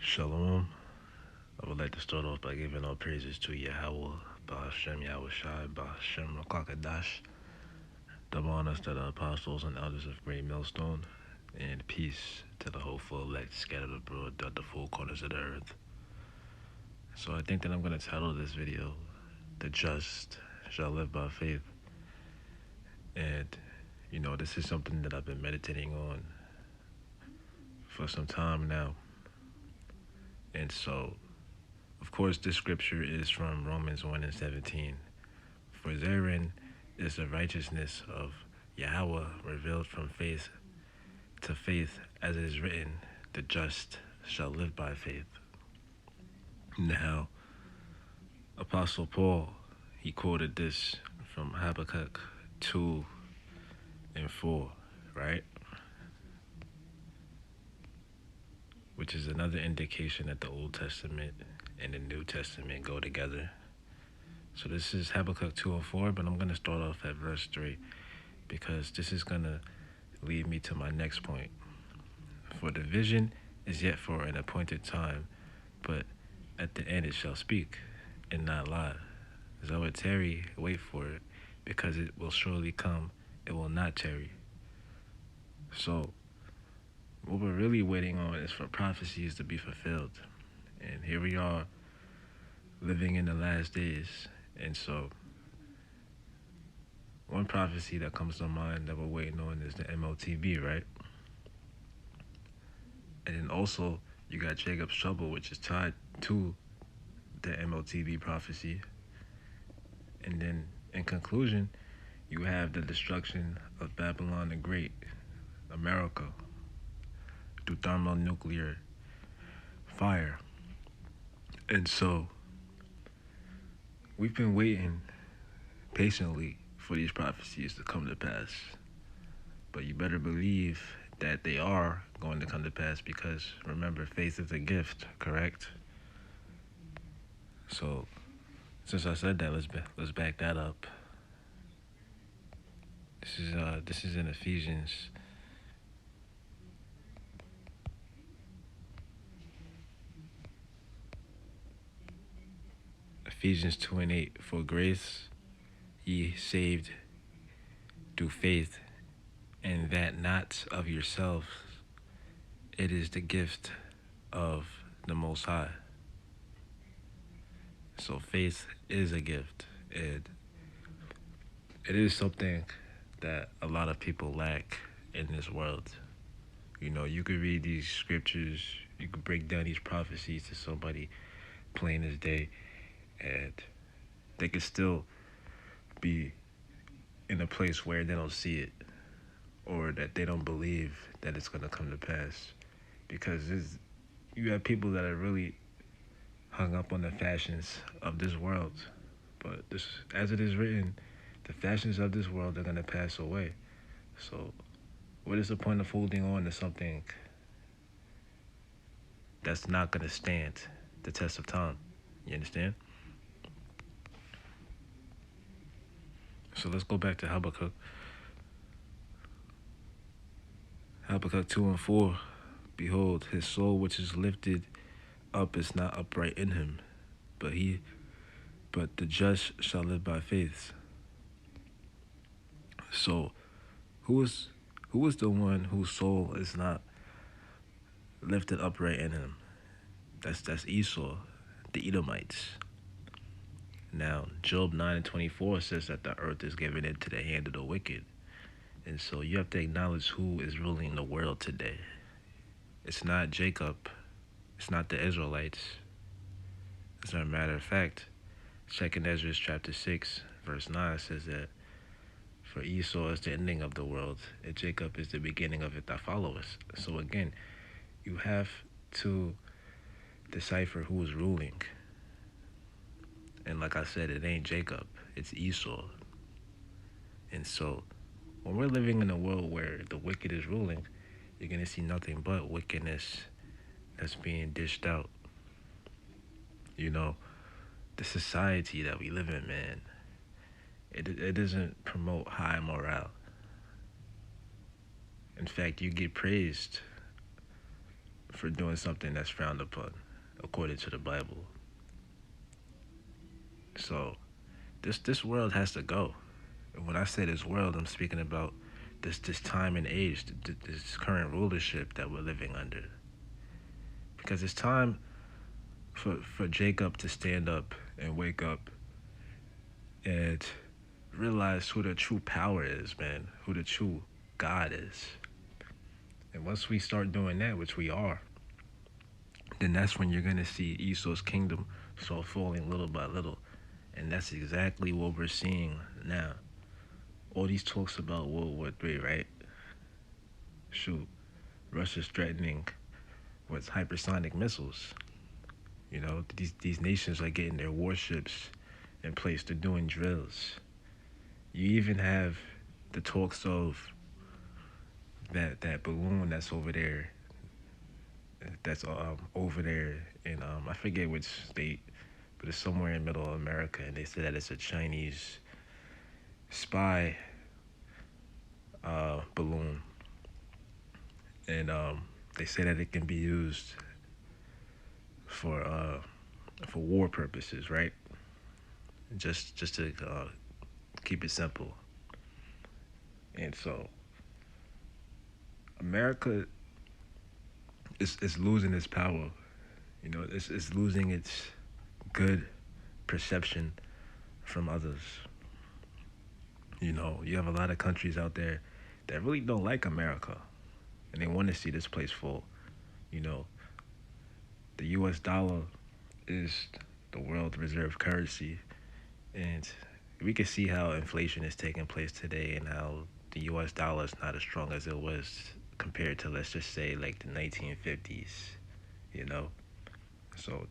Shalom. I would like to start off by giving all praises to Yahweh, Bahashem Yahweh Shai, Bahashem Rakakadash, double honors to the apostles and elders of Great Millstone, and peace to the hopeful elect scattered abroad throughout the four corners of the earth. So I think that I'm going to title this video, The Just Shall Live by Faith. And, this is something that I've been meditating on for some time now. And so, of course, this scripture is from Romans 1:17. For therein is the righteousness of Yahweh revealed from faith to faith, as it is written, the just shall live by faith. Now, Apostle Paul, he quoted this from Habakkuk 2:4, right? Which is another indication that the Old Testament and the New Testament go together. So this is Habakkuk 2:4, but I'm going to start off at verse 3 because this is going to lead me to my next point. For the vision is yet for an appointed time, but at the end it shall speak and not lie. Though it tarry, wait for it, because it will surely come, it will not tarry. So what we're really waiting on is for prophecies to be fulfilled. And here we are living in the last days. And so one prophecy that comes to mind that we're waiting on is the MOTB, right? And then also you got Jacob's trouble, which is tied to the MOTB prophecy. And then in conclusion, you have the destruction of Babylon the Great, America, through thermonuclear fire. And so we've been waiting patiently for these prophecies to come to pass. But you better believe that they are going to come to pass because, remember, faith is a gift, correct? So, since I said that, let's back that up. This is in Ephesians. Ephesians 2:8. For grace ye saved through faith, and that not of yourselves, it is the gift of the Most High. So faith is a gift. It is something that a lot of people lack in this world. You could read these scriptures, you could break down these prophecies to somebody plain as day, and they could still be in a place where they don't see it or that they don't believe that it's going to come to pass, because you have people that are really hung up on the fashions of this world. But this, as it is written, the fashions of this world are going to pass away. So what is the point of holding on to something that's not going to stand the test of time? You understand? So let's go back to Habakkuk. Habakkuk 2:4. Behold, his soul which is lifted up is not upright in him, but the just shall live by faith. So who is the one whose soul is not lifted upright in him? That's Esau, the Edomites. Now, Job 9:24 says that the earth is given into the hand of the wicked. And so you have to acknowledge who is ruling the world today. It's not Jacob. It's not the Israelites. As a matter of fact, 2 Ezra chapter 6, verse 9 says that for Esau is the ending of the world, and Jacob is the beginning of it that follows. So again, you have to decipher who is ruling. And like I said, it ain't Jacob, it's Esau. And so when we're living in a world where the wicked is ruling, you're going to see nothing but wickedness that's being dished out. The society that we live in, man, it doesn't promote high morale. In fact, you get praised for doing something that's frowned upon according to the Bible. So this world has to go. And when I say this world, I'm speaking about this time and age, this current rulership that we're living under. Because it's time for Jacob to stand up and wake up and realize who the true power is, man, who the true God is. And once we start doing that, which we are, then that's when you're going to see Esau's kingdom start falling little by little. And that's exactly what we're seeing now. All these talks about World War III, right? Shoot, Russia's threatening with hypersonic missiles. You know, these nations are getting their warships in place. They're doing drills. You even have the talks of that balloon that's over there. That's over there in I forget which state, but it's somewhere in Middle America, and they say that it's a Chinese spy balloon, and they say that it can be used for war purposes, right? Just to keep it simple. And so America is losing its power. You know, it's losing its good perception from others. You know, you have a lot of countries out there that really don't like America, and they want to see this place fall. You know, the U.S. dollar is the world reserve currency, and we can see how inflation is taking place today and how the U.S. dollar is not as strong as it was compared to, let's just say, like the 1950s, you know? So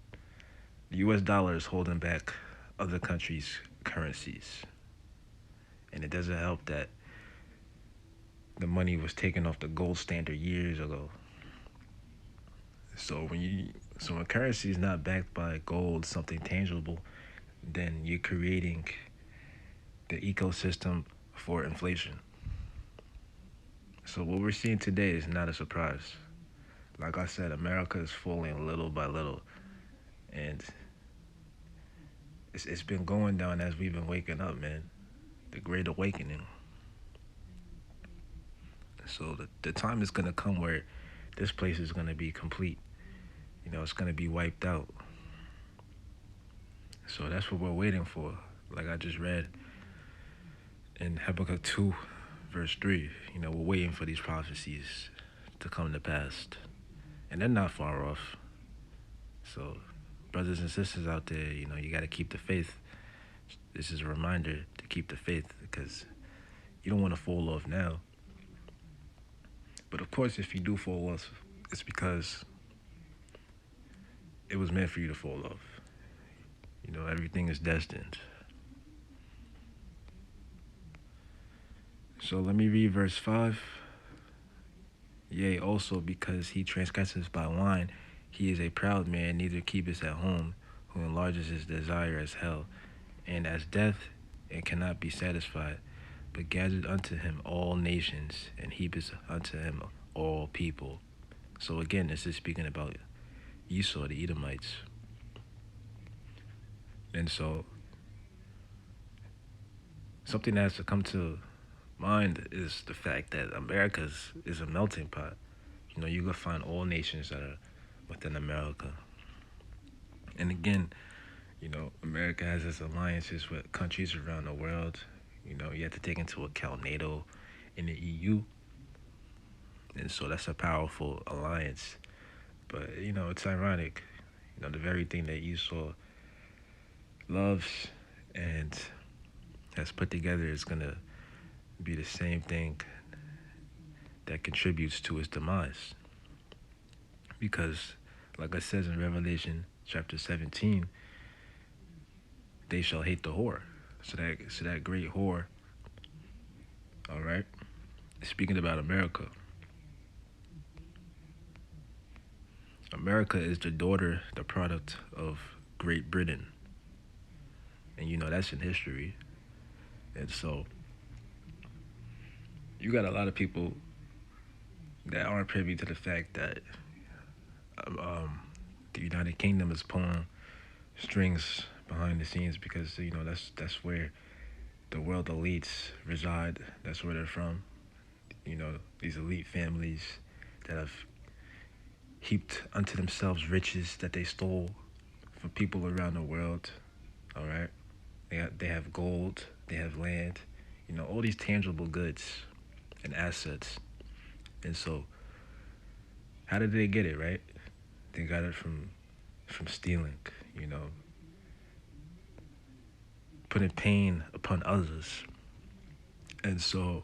the U.S. dollar is holding back other countries' currencies. And it doesn't help that the money was taken off the gold standard years ago. So when currency is not backed by gold, something tangible, then you're creating the ecosystem for inflation. So what we're seeing today is not a surprise. Like I said, America is falling little by little, and it's been going down as we've been waking up, man. The Great Awakening. So the time is gonna come where this place is gonna be complete. You know, it's gonna be wiped out. So that's what we're waiting for. Like I just read in Habakkuk 2, verse 3. You know, we're waiting for these prophecies to come to pass. And they're not far off. So, brothers and sisters out there, you know, you got to keep the faith. This is a reminder to keep the faith because you don't want to fall off now. But of course, if you do fall off, it's because it was meant for you to fall off. You know, everything is destined. So let me read verse 5. Yea, also because he transgresses by wine, he is a proud man, neither keepeth at home, who enlarges his desire as hell, and as death, and cannot be satisfied, but gathered unto him all nations, and heapeth unto him all people. So again, this is speaking about Esau, the Edomites. And so, something that has to come to mind is the fact that America is a melting pot. You know, you can find all nations that are within America. And again, you know, America has its alliances with countries around the world. You know, you have to take into account NATO and the EU. And so that's a powerful alliance. But, you know, it's ironic. You know, the very thing that Esau loves and has put together is going to be the same thing that contributes to his demise. Because, like it says in Revelation chapter 17, they shall hate the whore. So that great whore, all right, speaking about America. America is the daughter, the product of Great Britain. And you know, that's in history. And so, you got a lot of people that aren't privy to the fact that um, the United Kingdom is pulling strings behind the scenes because that's where the world elites reside. That's where they're from. These elite families that have heaped unto themselves riches that they stole from people around the world. All right, they have gold, they have land, all these tangible goods and assets. And so, how did they get it? Right? They got it from stealing. You know, putting pain upon others. And so,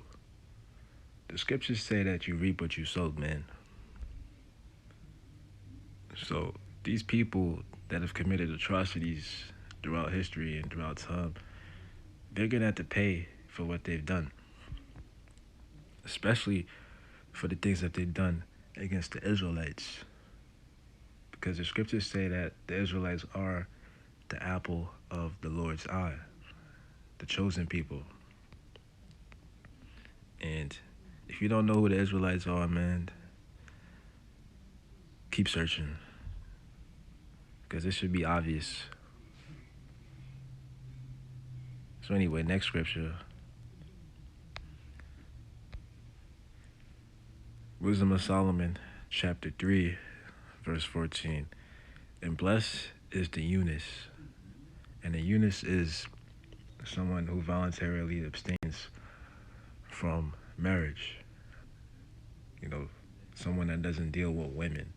the scriptures say that you reap what you sow, man. So these people that have committed atrocities throughout history and throughout time, they're gonna have to pay for what they've done, especially for the things that they've done against the Israelites. Because the scriptures say that the Israelites are the apple of the Lord's eye, the chosen people. And if you don't know who the Israelites are, man, keep searching. Because it should be obvious. So anyway, next scripture. Wisdom of Solomon, chapter 3, verse 14. And blessed is the eunuch. And a eunuch is someone who voluntarily abstains from marriage. Someone that doesn't deal with women.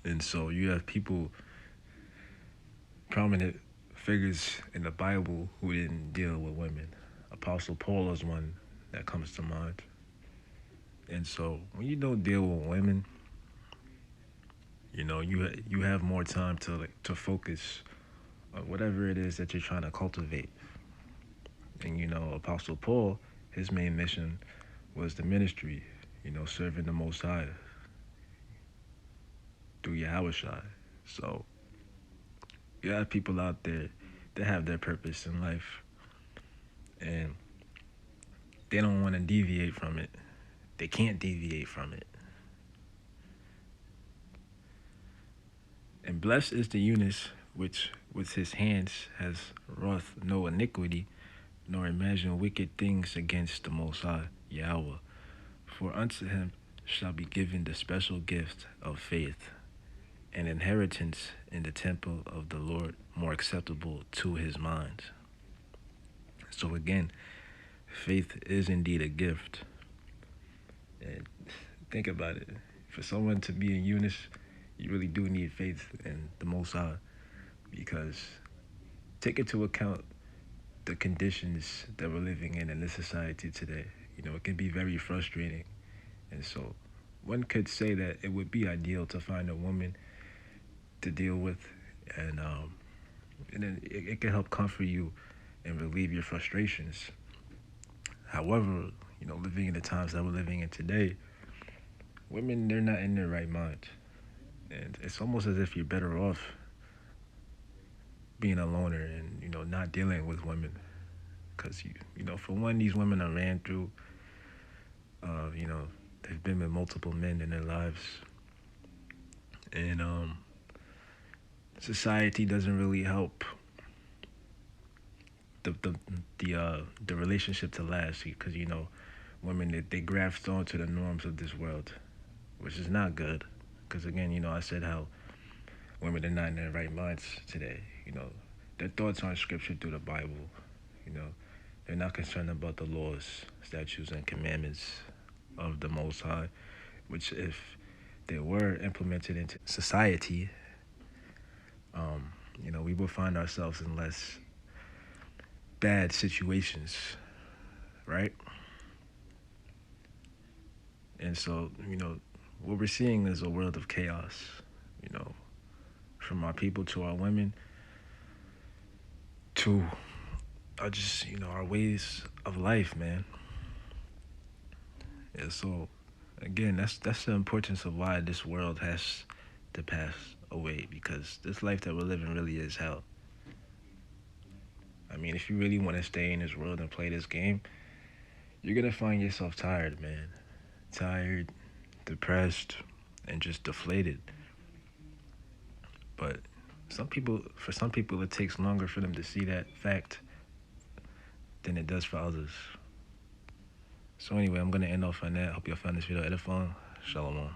And so you have people, prominent figures in the Bible who didn't deal with women. Apostle Paul is one that comes to mind. And so when you don't deal with women, you have more time to focus on whatever it is that you're trying to cultivate. And Apostle Paul, his main mission was the ministry, serving the Most High through Yahushua. So you have people out there that have their purpose in life, and they don't want to deviate from it. They can't deviate from it. And blessed is the eunuch which with his hands has wrought no iniquity, nor imagine wicked things against the Most High, Yahweh. For unto him shall be given the special gift of faith, an inheritance in the temple of the Lord, more acceptable to his mind. So again, faith is indeed a gift. And think about it. For someone to be a eunuch, you really do need faith in the Most High, because take into account the conditions that we're living in this society today. It can be very frustrating. And so one could say that it would be ideal to find a woman to deal with, and then it can help comfort you and relieve your frustrations. However, living in the times that we're living in today, women, they're not in their right mind. And it's almost as if you're better off being a loner and, not dealing with women. Because, for one, these women are ran through, they've been with multiple men in their lives. And society doesn't really help the relationship to last, because women, they graft onto the norms of this world, which is not good. Because again, I said how women are not in their right minds today. Their thoughts aren't scriptured through the Bible. They're not concerned about the laws, statutes, and commandments of the Most High, which if they were implemented into society, we would find ourselves in less bad situations, right? And so, what we're seeing is a world of chaos, from our people to our women to just, our ways of life, man. And so, again, that's the importance of why this world has to pass away, because this life that we're living really is hell. I mean, if you really want to stay in this world and play this game, you're going to find yourself tired, man. Tired, depressed, and just deflated. But for some people, it takes longer for them to see that fact than it does for others. So anyway, I'm gonna end off on that. Hope y'all found this video edifying. Shalom.